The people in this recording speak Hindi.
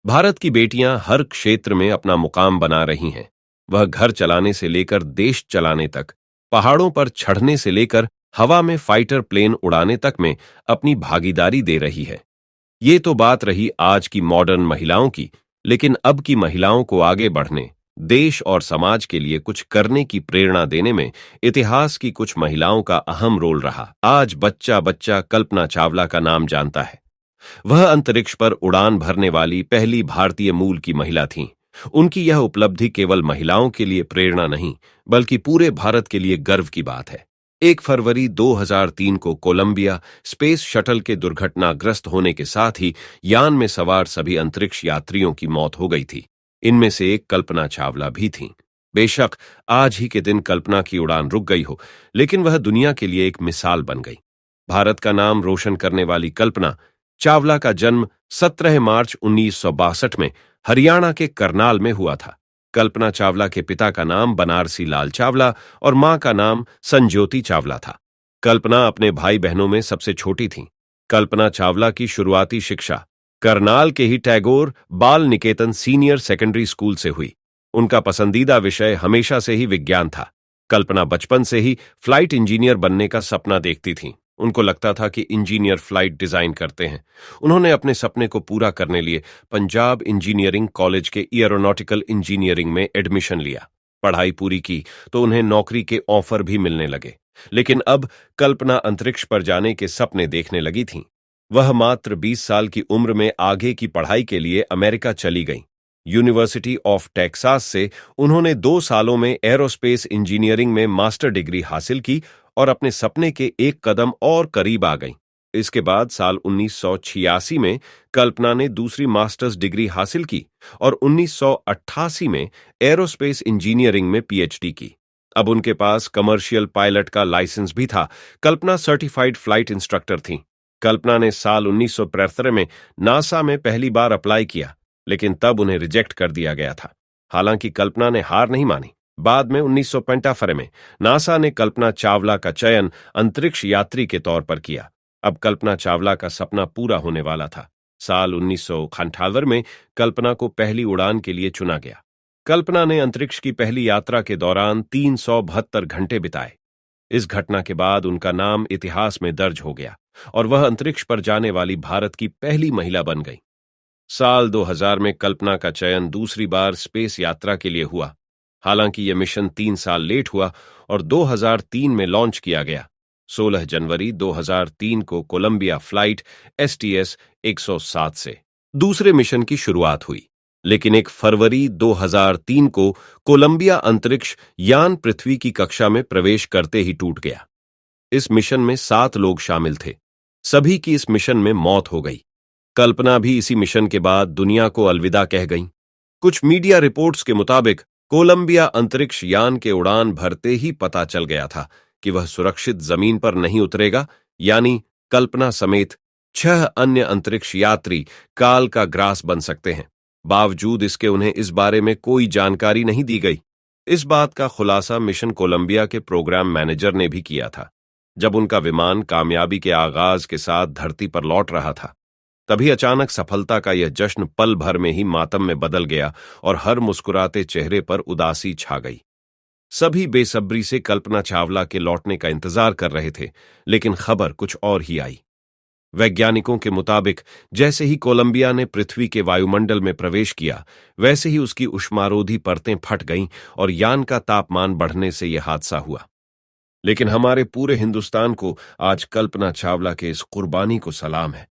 भारत की बेटियां हर क्षेत्र में अपना मुकाम बना रही हैं। वह घर चलाने से लेकर देश चलाने तक, पहाड़ों पर चढ़ने से लेकर हवा में फाइटर प्लेन उड़ाने तक में अपनी भागीदारी दे रही है। ये तो बात रही आज की मॉडर्न महिलाओं की, लेकिन अब की महिलाओं को आगे बढ़ने, देश और समाज के लिए कुछ करने की प्रेरणा देने में इतिहास की कुछ महिलाओं का अहम रोल रहा। आज बच्चा बच्चा कल्पना चावला का नाम जानता है। वह अंतरिक्ष पर उड़ान भरने वाली पहली भारतीय मूल की महिला थीं। उनकी यह उपलब्धि केवल महिलाओं के लिए प्रेरणा नहीं, बल्कि पूरे भारत के लिए गर्व की बात है। 1 फरवरी 2003 को कोलंबिया स्पेस शटल के दुर्घटनाग्रस्त होने के साथ ही यान में सवार सभी अंतरिक्ष यात्रियों की मौत हो गई थी। इनमें से एक कल्पना चावला भी थीं। बेशक आज ही के दिन कल्पना की उड़ान रुक गई हो, लेकिन वह दुनिया के लिए एक मिसाल बन गई। भारत का नाम रोशन करने वाली कल्पना चावला का जन्म 17 मार्च 1962 में हरियाणा के करनाल में हुआ था। कल्पना चावला के पिता का नाम बनारसी लाल चावला और मां का नाम संज्योति चावला था। कल्पना अपने भाई बहनों में सबसे छोटी थीं। कल्पना चावला की शुरुआती शिक्षा करनाल के ही टैगोर बाल निकेतन सीनियर सेकेंडरी स्कूल से हुई। उनका पसंदीदा विषय हमेशा से ही विज्ञान था। कल्पना बचपन से ही फ्लाइट इंजीनियर बनने का सपना देखती थीं। उनको लगता था कि इंजीनियर फ्लाइट डिजाइन करते हैं। उन्होंने अपने सपने को पूरा करने लिए पंजाब इंजीनियरिंग कॉलेज के एयरोनॉटिकल इंजीनियरिंग में एडमिशन लिया। पढ़ाई पूरी की तो उन्हें नौकरी के ऑफर भी मिलने लगे। लेकिन अब कल्पना अंतरिक्ष पर जाने के सपने देखने लगी थीं। वह मात्र 20 साल की उम्र में आगे की पढ़ाई के लिए अमेरिका चली गईं। यूनिवर्सिटी ऑफ टेक्सास से उन्होंने 2 सालों में एरोस्पेस इंजीनियरिंग में मास्टर डिग्री हासिल की और अपने सपने के एक कदम और करीब आ गईं। इसके बाद साल 1986 में कल्पना ने दूसरी मास्टर्स डिग्री हासिल की और 1988 में एरोस्पेस इंजीनियरिंग में पीएचडी की। अब उनके पास कमर्शियल पायलट का लाइसेंस भी था। कल्पना सर्टिफाइड फ्लाइट इंस्ट्रक्टर थीं। कल्पना ने साल 1973 में नासा में पहली बार अप्लाई किया, लेकिन तब उन्हें रिजेक्ट कर दिया गया था। हालांकि कल्पना ने हार नहीं मानी। बाद में 1975 में नासा ने कल्पना चावला का चयन अंतरिक्ष यात्री के तौर पर किया। अब कल्पना चावला का सपना पूरा होने वाला था। साल 1998 में कल्पना को पहली उड़ान के लिए चुना गया। कल्पना ने अंतरिक्ष की पहली यात्रा के दौरान 372 घंटे बिताए। इस घटना के बाद उनका नाम इतिहास में दर्ज हो गया और वह अंतरिक्ष पर जाने वाली भारत की पहली महिला बन गई। साल 2000 में कल्पना का चयन दूसरी बार स्पेस यात्रा के लिए हुआ। हालांकि यह मिशन 3 साल लेट हुआ और 2003 में लॉन्च किया गया। 16 जनवरी 2003 को कोलंबिया फ्लाइट STS 107 से दूसरे मिशन की शुरुआत हुई। लेकिन 1 फरवरी 2003 को कोलंबिया अंतरिक्ष यान पृथ्वी की कक्षा में प्रवेश करते ही टूट गया। इस मिशन में 7 लोग शामिल थे। सभी की इस मिशन में मौत हो गई। कल्पना भी इसी मिशन के बाद दुनिया को अलविदा कह गईं। कुछ मीडिया रिपोर्ट्स के मुताबिक कोलंबिया अंतरिक्ष यान के उड़ान भरते ही पता चल गया था कि वह सुरक्षित जमीन पर नहीं उतरेगा, यानी कल्पना समेत 6 अन्य अंतरिक्ष यात्री काल का ग्रास बन सकते हैं। बावजूद इसके उन्हें इस बारे में कोई जानकारी नहीं दी गई। इस बात का खुलासा मिशन कोलंबिया के प्रोग्राम मैनेजर ने भी किया था। जब उनका विमान कामयाबी के आगाज के साथ धरती पर लौट रहा था, तभी अचानक सफलता का यह जश्न पल भर में ही मातम में बदल गया और हर मुस्कुराते चेहरे पर उदासी छा गई। सभी बेसब्री से कल्पना चावला के लौटने का इंतजार कर रहे थे, लेकिन खबर कुछ और ही आई। वैज्ञानिकों के मुताबिक जैसे ही कोलंबिया ने पृथ्वी के वायुमंडल में प्रवेश किया, वैसे ही उसकी उष्मारोधी परतें फट गईं और यान का तापमान बढ़ने से यह हादसा हुआ। लेकिन हमारे पूरे हिंदुस्तान को आज कल्पना चावला के इस कुर्बानी को सलाम है।